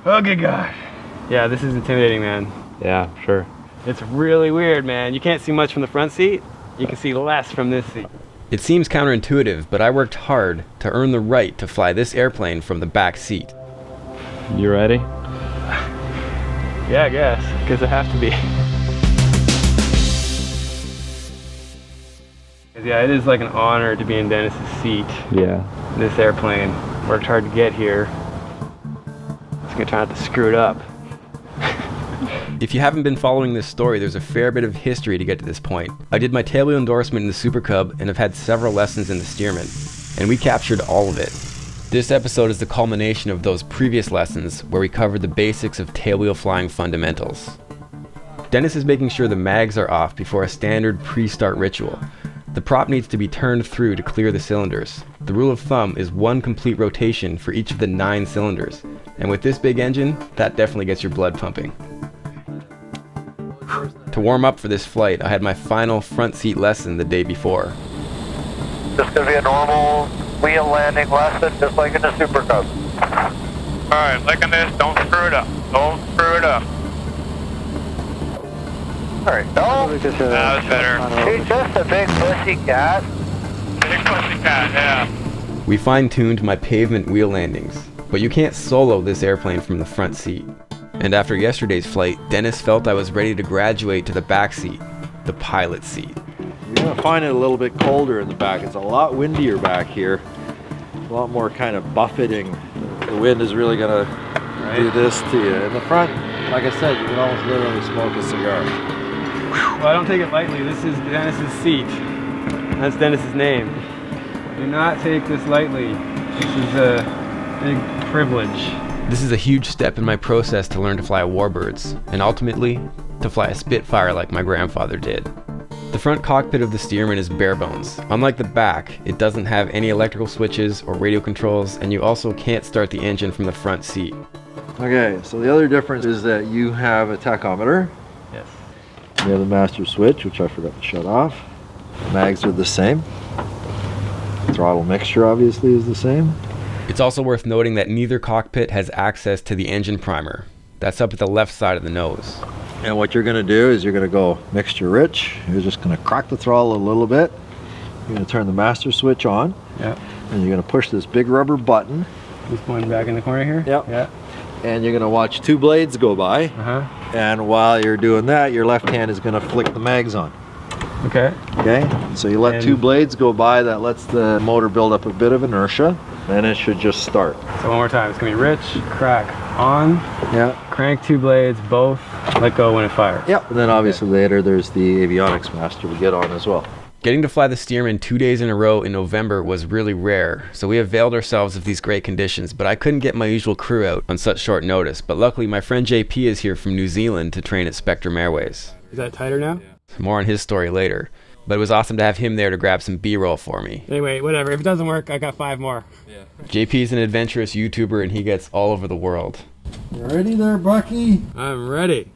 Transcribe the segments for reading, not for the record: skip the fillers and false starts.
Okay, gosh. Yeah, this is intimidating, man. Yeah, sure. It's really weird, man. You can't see much from the front seat. You can see less from this seat. It seems counterintuitive, but I worked hard to earn the right to fly this airplane from the back seat. You ready? Yeah, I guess I have to be. Yeah, it is like an honor to be in Dennis's seat. Yeah. This airplane. Worked hard to get here. Just gonna try not to screw it up. If you haven't been following this story, there's a fair bit of history to get to this point. I did my tailwheel endorsement in the Super Cub and have had several lessons in the Stearman, and we captured all of it. This episode is the culmination of those previous lessons where we covered the basics of tailwheel flying fundamentals. Dennis is making sure the mags are off before a standard pre-start ritual. The prop needs to be turned through to clear the cylinders. The rule of thumb is 1 complete rotation for each of the 9 cylinders, and with this big engine, that definitely gets your blood pumping. To warm up for this flight, I had my final front seat lesson the day before. This is going to be a normal wheel landing lesson, just like in the Super Cub. Alright, like on this, don't screw it up. Don't screw it up. Alright, no. That was better. She's just a big pussy cat. Big pussy cat, yeah. We fine-tuned my pavement wheel landings, but you can't solo this airplane from the front seat. And after yesterday's flight, Dennis felt I was ready to graduate to the back seat, the pilot seat. You're going to find it a little bit colder in the back. It's a lot windier back here. A lot more kind of buffeting. The wind is really going to do this to you. In the front, like I said, you can almost literally smoke a cigar. Well, I don't take it lightly. This is Dennis's seat. That's Dennis's name. Do not take this lightly. This is a big privilege. This is a huge step in my process to learn to fly Warbirds, and ultimately, to fly a Spitfire like my grandfather did. The front cockpit of the Stearman is bare bones. Unlike the back, it doesn't have any electrical switches or radio controls, and you also can't start the engine from the front seat. Okay, so the other difference is that you have a tachometer. Yes. You have the master switch, which I forgot to shut off. Mags are the same. Throttle mixture obviously is the same. It's also worth noting that neither cockpit has access to the engine primer. That's up at the left side of the nose. And what you're going to do is you're going to go mixture rich. You're just going to crack the throttle a little bit. You're going to turn the master switch on. Yep. And you're going to push this big rubber button. This one back in the corner here? Yep. Yeah. And you're going to watch 2 blades go by. Uh-huh. And while you're doing that, your left hand is going to flick the mags on. Okay. Okay? So you let 2 blades go by. That lets the motor build up a bit of inertia. Then it should just start. So one more time. It's going to be rich, crack, on. Yeah. Crank 2 blades, both. Let go when it fires. Yep. And then obviously later there's the Avionics master we get on as well. Getting to fly the Stearman 2 days in a row in November was really rare, so we availed ourselves of these great conditions, but I couldn't get my usual crew out on such short notice. But luckily my friend JP is here from New Zealand to train at Spectrum Airways. Is that tighter now? More on his story later. But it was awesome to have him there to grab some B-roll for me. Anyway, whatever. If it doesn't work, I got 5 more. Yeah. JP's an adventurous YouTuber and he gets all over the world. You ready there, Bucky? I'm ready.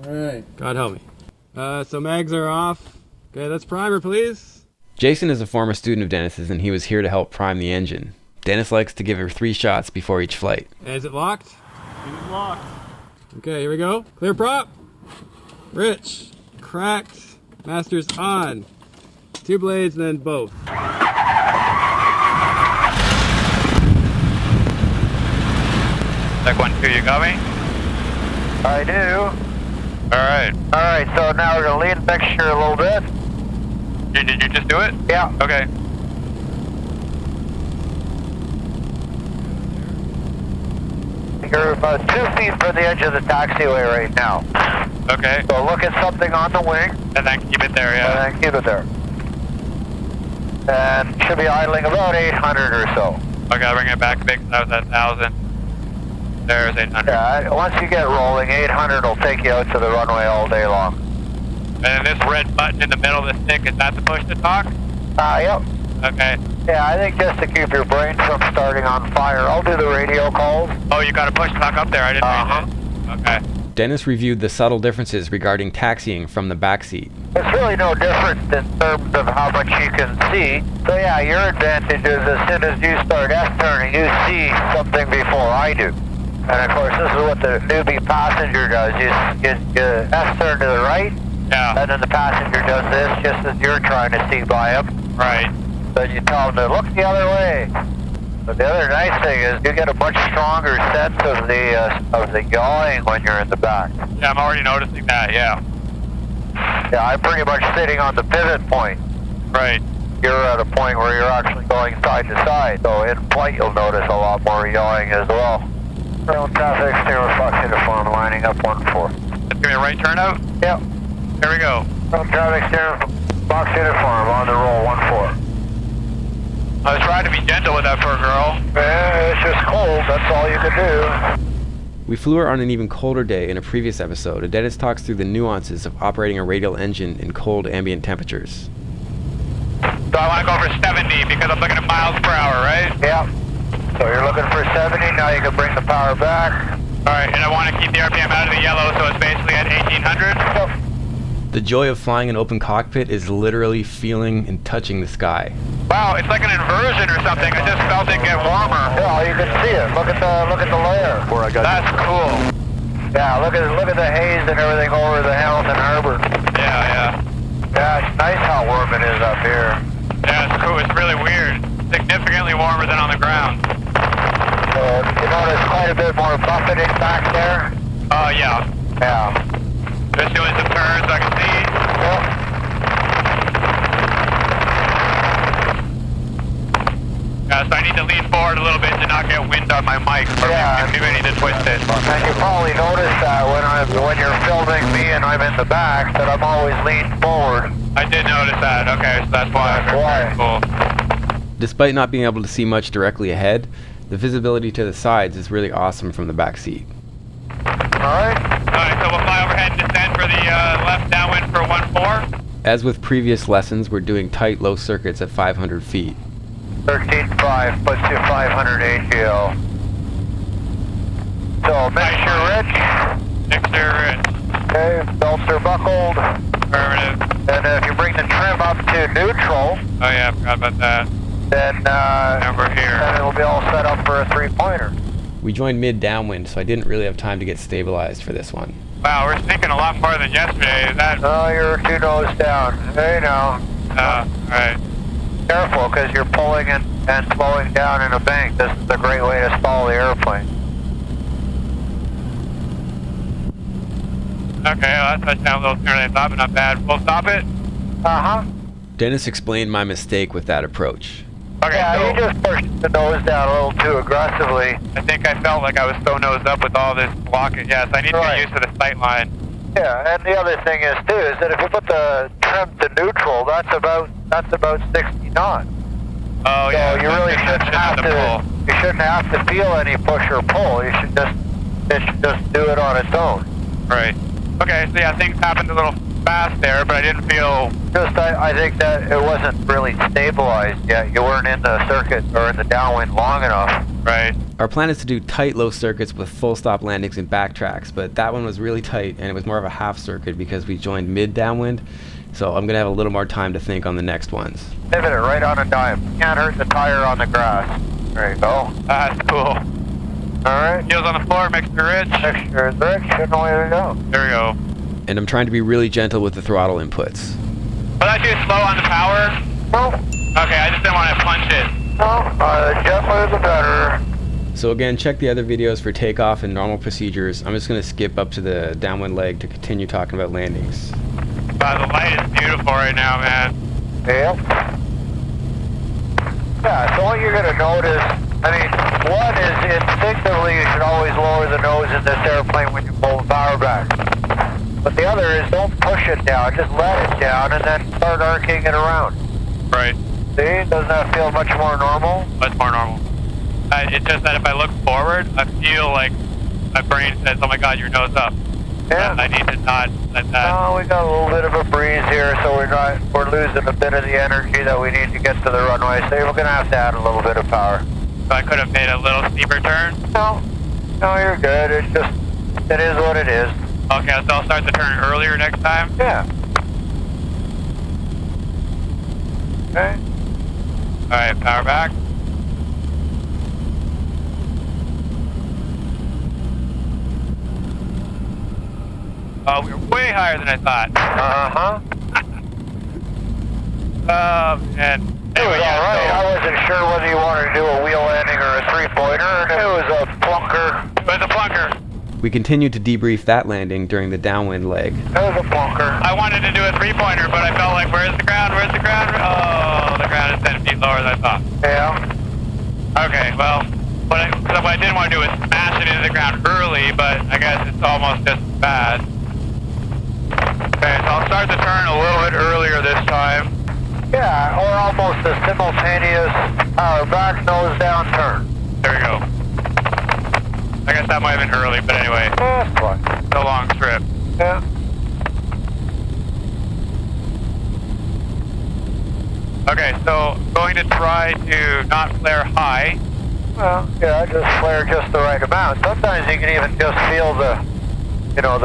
All right. God help me. So mags are off. Okay, that's primer, please. Jason is a former student of Dennis's and he was here to help prime the engine. Dennis likes to give her 3 shots before each flight. Is it locked? It is locked. Okay, here we go. Clear prop. Rich. Cracked. Master's on. 2 blades, and then both. Check 1, 2, you got me? I do. Alright. Alright, so now we're going to lead the mixture a little bit. Did you just do it? Yeah. Okay. You're about 2 feet from the edge of the taxiway right now. Okay. So look at something on the wing. And then keep it there, yeah. And then keep it there. And should be idling about 800 or so. Okay, I'll bring it back a bit because I was at 1,000. There's 800. Yeah, once you get rolling, 800 will take you out to the runway all day long. And this red button in the middle of the stick, is that the push to talk? Yep. Okay. Yeah, I think just to keep your brain from starting on fire, I'll do the radio calls. Oh, you got a push to talk up there, I didn't read it. Okay. Dennis reviewed the subtle differences regarding taxiing from the backseat. It's really no difference in terms of how much you can see. So yeah, your advantage is as soon as you start S-turning, you see something before I do. And of course, this is what the newbie passenger does. You S-turn to the right, Yeah. and then the passenger does this just as you're trying to see by him. Right. Then you tell him to look the other way. But the other nice thing is you get a much stronger sense of the yawing when you're in the back. Yeah, I'm already noticing that, yeah. Yeah, I'm pretty much sitting on the pivot point. Right. You're at a point where you're actually going side to side. So in flight, you'll notice a lot more yawing as well. Ground traffic, Stearman Fox uniform, lining up 1-4. Let's give me a right turnout. Yep. Here we go. Ground traffic, Stearman Fox uniform, on the roll, 1-4. I was trying to be gentle with that poor girl. Yeah, it's just cold, that's all you can do. We flew her on an even colder day in a previous episode, and Dennis talks through the nuances of operating a radial engine in cold ambient temperatures. So I want to go for 70 because I'm looking at miles per hour, right? Yeah. So you're looking for 70, now you can bring the power back. Alright, and I want to keep the RPM out of the yellow, so it's basically at 1800. Yep. The joy of flying an open cockpit is literally feeling and touching the sky. Wow, it's like an inversion or something. I just felt it get warmer. Yeah, you can see it. Look at the layer. Where I got That's cool. Yeah, look at the haze and everything over the Hamilton Harbor. Yeah. Yeah, it's nice how warm it is up here. Yeah, it's cool. It's really weird. Significantly warmer than on the ground. So you notice quite a bit more buffeting back there. Oh, yeah. Yeah. Just doing some turns so I can see. Yep. So I need to lean forward a little bit to not get wind on my mic. Or Yeah. maybe I need to twist it. And you probably noticed that when you're filming me and I'm in the back, that I'm always leaned forward. I did notice that. Okay, so that's why. That's why. Cool. Despite not being able to see much directly ahead, the visibility to the sides is really awesome from the back seat. Alright? Alright, so we'll fly overhead and descend for the left downwind for 1-4. As with previous lessons, we're doing tight low circuits at 500 feet. 13.5 puts you 500 AGL. So, mixture rich. Mixer rich. Okay, belts are buckled. Affirmative. And if you bring the trim up to neutral, Oh yeah, I forgot about that. then Over here. then it'll be all set up for a 3-pointer. We joined mid downwind, so I didn't really have time to get stabilized for this one. Wow, we're sinking a lot more than yesterday. Is that... Oh, you're 2 nose down. Hey now. alright. Careful, because you're pulling and slowing down in a bank. This is a great way to stall the airplane. Okay, well, that touched down a little sooner than I thought, but not bad. We'll stop it? Uh-huh. Dennis explained my mistake with that approach. Okay, Yeah, so you just pushed the nose down a little too aggressively. I think I felt like I was so nosed up with all this blocking. Yes, I need to Right. get used to the sight line. Yeah, and the other thing is too, is that if you put the trim to neutral, that's about 60 knots. Oh, So yeah. you really that's shouldn't have the pull. to. You shouldn't have to feel any push or pull. It should just do it on its own. Right. Okay, so yeah, things happened a little fast there, but I didn't feel... I think that it wasn't really stabilized yet. You weren't in the circuit or in the downwind long enough. Right. Our plan is to do tight low circuits with full stop landings and backtracks, but that one was really tight and it was more of a half circuit because we joined mid downwind, so I'm gonna have a little more time to think on the next ones. Pivot it right on a dime. Can't hurt the tire on the grass. There you go. That's cool. Alright. Heels on the floor, mixture rich. Mixture is rich, and away we go. There we go. And I'm trying to be really gentle with the throttle inputs. Was that too slow on the power? No, Okay, I just didn't want to punch it. no, gentler the better. So again, check the other videos for takeoff and normal procedures. I'm just gonna skip up to the downwind leg to continue talking about landings. Wow, the light is beautiful right now, man. Yep. Yeah, so what you're going to notice, I mean, one is instinctively you should always lower the nose in this airplane when you pull the power back. But the other is don't push it down, just let it down and then start arcing it around. Right. See, doesn't that feel much more normal? That's more normal. It's just that if I look forward, I feel like my brain says, oh my god, your nose up. Yeah. I need to not let that... No, we got a little bit of a breeze here, so we're losing a bit of the energy that we need to get to the runway. So we're going to have to add a little bit of power. So I could have made a little steeper turn. No, you're good. It is what it is. Okay, so I'll start the turn earlier next time. Yeah. Okay. Alright, power back. Oh, we were way higher than I thought. Uh-huh. And It was alright. I wasn't sure whether you wanted to do a wheel landing or a three-pointer. It was a plunker. It was a plunker. We continued to debrief that landing during the downwind leg. It was a plunker. I wanted to do a three-pointer, but I felt like, where's the ground? Where's the ground? Oh, the ground is 10 feet lower than I thought. Yeah. Okay, well, what I didn't want to do was smash it into the ground early, but I guess it's almost just as bad. Okay, so I'll start the turn a little bit earlier this time. Yeah, or almost a simultaneous back nose down turn. There we go. I guess that might have been early, but anyway. That's fine. It's a long trip. Yeah. Okay, so I'm going to try to not flare high. Well, yeah, just flare just the right amount. Sometimes you can even just feel the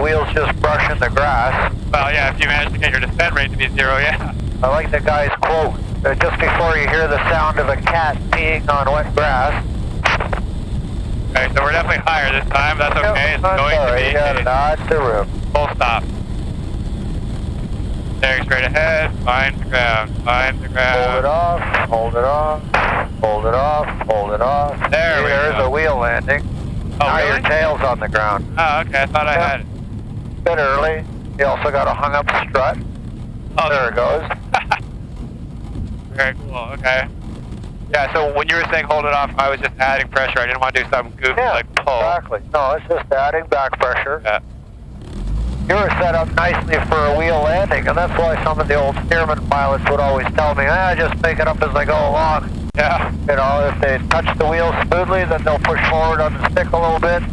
wheels just brushing the grass. Well, yeah, if you manage to get your descent rate to be 0, yeah. I like the guy's quote. Just before you hear the sound of a cat peeing on wet grass. Okay, so we're definitely higher this time. That's okay. Yep, It's that's going all to right. be You got a to nod to room. full stop. Staring straight ahead. Find the ground. Find the Hold it ground. off. Hold it off. Hold it off. Hold it off. There we There's go. a wheel landing. Oh, Now really? your tail's on the ground. Oh, okay. I thought I Yeah. had it. Bit early. You also got a hung up strut. Oh, There it goes. Very cool. Okay. Yeah, so when you were saying hold it off, I was just adding pressure. I didn't want to do something goofy Yeah, like pull. exactly. No, it's just adding back pressure. Yeah. You were set up nicely for a wheel landing, and that's why some of the old Stearman pilots would always tell me, just pick it up as I go along. Yeah. You know, if they touch the wheel smoothly, then they'll push forward on the stick a little bit.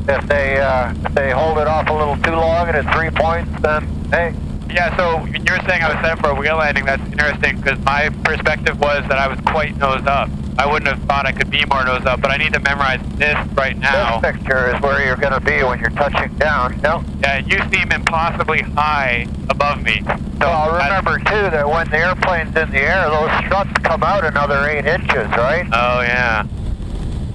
If they hold it off a little too long and at 3 points, then hey. Yeah, so when you were saying I was set up for a wheel landing, that's interesting because my perspective was that I was quite nose up. I wouldn't have thought I could be more nose up, but I need to memorize this right now. This picture is where you're going to be when you're touching down. No. Yeah, you seem impossibly high above me. So Well, remember too that when the airplane's in the air, those struts come out another 8 inches, right? Oh, yeah.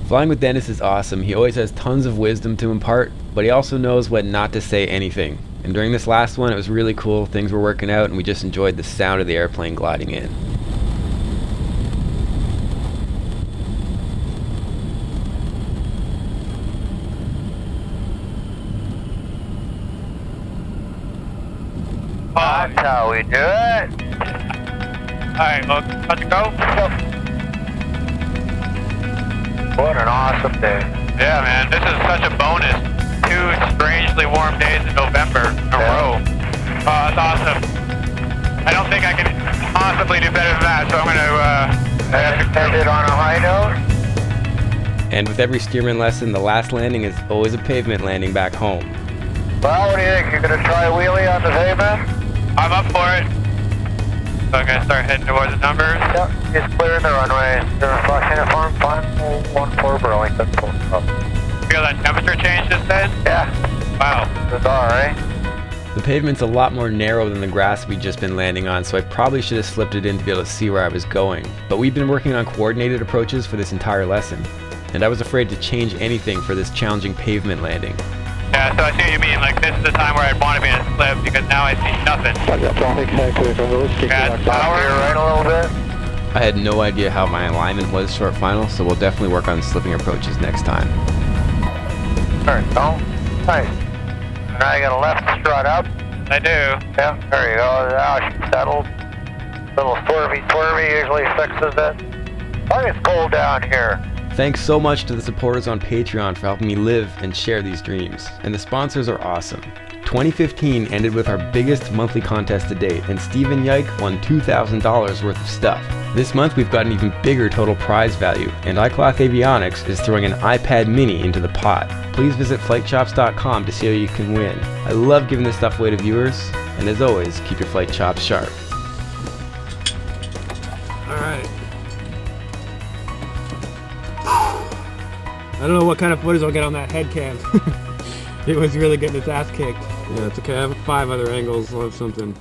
Flying with Dennis is awesome. He always has tons of wisdom to impart, but he also knows when not to say anything. And during this last one, it was really cool. Things were working out, and we just enjoyed the sound of the airplane gliding in. That's how we do it. Alright, well, let's go. What an awesome day. Yeah, man, this is such a bonus. 2 strangely warm days in November in a row. Oh, that's awesome. I don't think I can possibly do better than that, so I'm going to End it on a high note. And with every Stearman lesson, the last landing is always a pavement landing back home. Well, what do you think? You're going to try a wheelie on the pavement? I'm up for it. So I'm going to start heading towards the numbers. Yep, he's clearing the runway. Uniform 514 Burlington. Feel that temperature change just then? Yeah, Wow. bizarre, right? The pavement's a lot more narrow than the grass we'd just been landing on, so I probably should have slipped it in to be able to see where I was going. But we've been working on coordinated approaches for this entire lesson, and I was afraid to change anything for this challenging pavement landing. Yeah, so I see what you mean. Like, this is the time where I'd want to be in a slip because now I see nothing. Yeah, it's power. You're right a little bit. I had no idea how my alignment was short final, so we'll definitely work on slipping approaches next time. There you go. Nice. Now you got a left strut up. I do. Yeah, there you go. Now she's settled. Little swervy usually fixes it. Oh, it's cold down here. Thanks so much to the supporters on Patreon for helping me live and share these dreams. And the sponsors are awesome. 2015 ended with our biggest monthly contest to date, and Stephen Yike won $2,000 worth of stuff. This month we've got an even bigger total prize value, and iCloth Avionics is throwing an iPad mini into the pot. Please visit flightchops.com to see how you can win. I love giving this stuff away to viewers, and as always, keep your flight chops sharp. Alright. I don't know what kind of footage I'll get on that head cam. It was really getting its ass kicked. Yeah, it's okay. I have 5 other angles. I'll have something.